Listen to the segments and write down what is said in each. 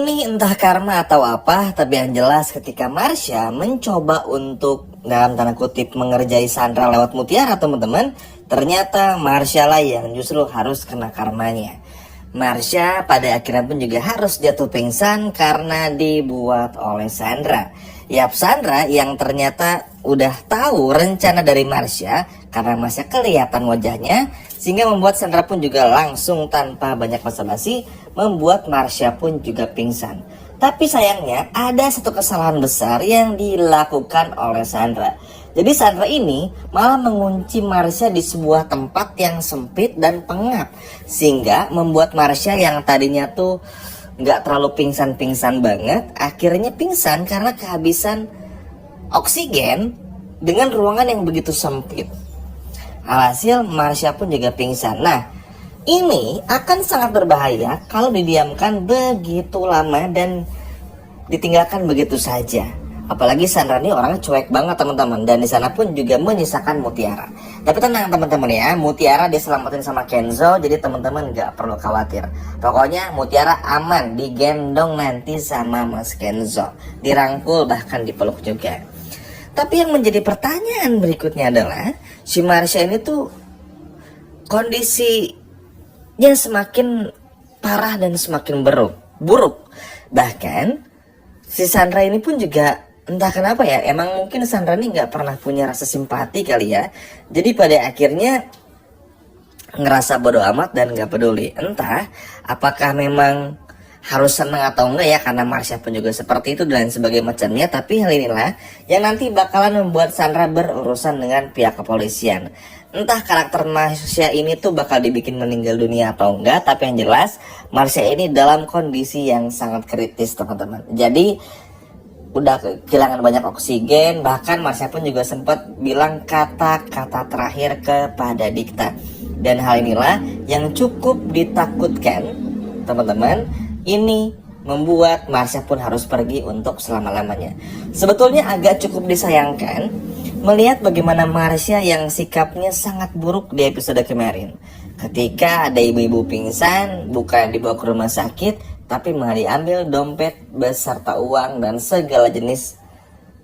Ini entah karma atau apa, tapi yang jelas ketika Marsha mencoba untuk dalam tanda kutip mengerjai Sandra lewat mutiara teman-teman, ternyata Marsha lah yang justru harus kena karmanya. Marsha pada akhirnya pun juga harus jatuh pingsan karena dibuat oleh Sandra. Yap, Sandra yang ternyata udah tahu rencana dari Marsha karena Marsha kelihatan wajahnya, sehingga membuat Sandra pun juga langsung tanpa banyak basa-basi membuat Marsha pun juga pingsan. Tapi sayangnya ada satu kesalahan besar yang dilakukan oleh Sandra. Jadi Sandra ini malah mengunci Marsha di sebuah tempat yang sempit dan pengap, sehingga membuat Marsha yang tadinya tuh nggak terlalu pingsan-pingsan banget, akhirnya pingsan karena kehabisan oksigen dengan ruangan yang begitu sempit. Alhasil Marsha pun juga pingsan. Nah, ini akan sangat berbahaya kalau didiamkan begitu lama dan ditinggalkan begitu saja. Apalagi Sandra ini orangnya cuek banget teman-teman, dan di sana pun juga menyisakan mutiara. Tapi tenang teman-teman ya, mutiara diselamatin sama Kenzo, jadi teman-teman nggak perlu khawatir. Pokoknya mutiara aman, digendong nanti sama Mas Kenzo, dirangkul bahkan dipeluk juga. Tapi yang menjadi pertanyaan berikutnya adalah si Marsha ini tuh kondisinya semakin parah dan semakin buruk. Bahkan si Sandra ini pun juga entah kenapa ya, emang mungkin Sandra ini nggak pernah punya rasa simpati kali ya. Jadi pada akhirnya ngerasa bodo amat dan nggak peduli. Entah apakah memang harus senang atau enggak ya, karena Marsha pun juga seperti itu dan sebagainya macamnya. Tapi hal inilah yang nanti bakalan membuat Sandra berurusan dengan pihak kepolisian. Entah karakter Marsha ini tuh bakal dibikin meninggal dunia atau enggak, tapi yang jelas Marsha ini dalam kondisi yang sangat kritis teman-teman. Jadi udah kehilangan banyak oksigen, bahkan Marsha pun juga sempat bilang kata-kata terakhir kepada Dikta. Dan hal inilah yang cukup ditakutkan teman-teman. Ini membuat Marsha pun harus pergi untuk selama-lamanya. Sebetulnya agak cukup disayangkan melihat bagaimana Marsha yang sikapnya sangat buruk di episode kemarin. Ketika ada ibu-ibu pingsan, bukan dibawa ke rumah sakit, tapi malah diambil dompet beserta uang dan segala jenis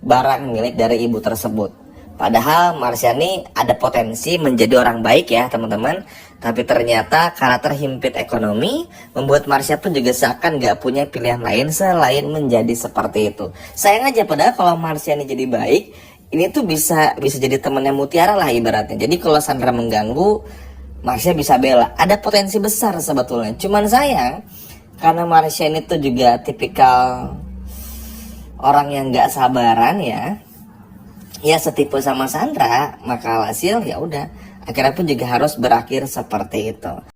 barang milik dari ibu tersebut. Padahal Marsha ini ada potensi menjadi orang baik ya teman-teman. Tapi ternyata karena terhimpit ekonomi membuat Marsha pun juga seakan gak punya pilihan lain selain menjadi seperti itu. Sayang aja, padahal kalau Marsha ini jadi baik, ini tuh bisa jadi temannya Mutiara lah ibaratnya. Jadi kalau Sandra mengganggu, Marsha bisa bela. Ada potensi besar sebetulnya. Cuman sayang karena Marsha ini tuh juga tipikal orang yang gak sabaran ya setipe sama Sandra, maka hasil ya udah akhirnya pun juga harus berakhir seperti itu.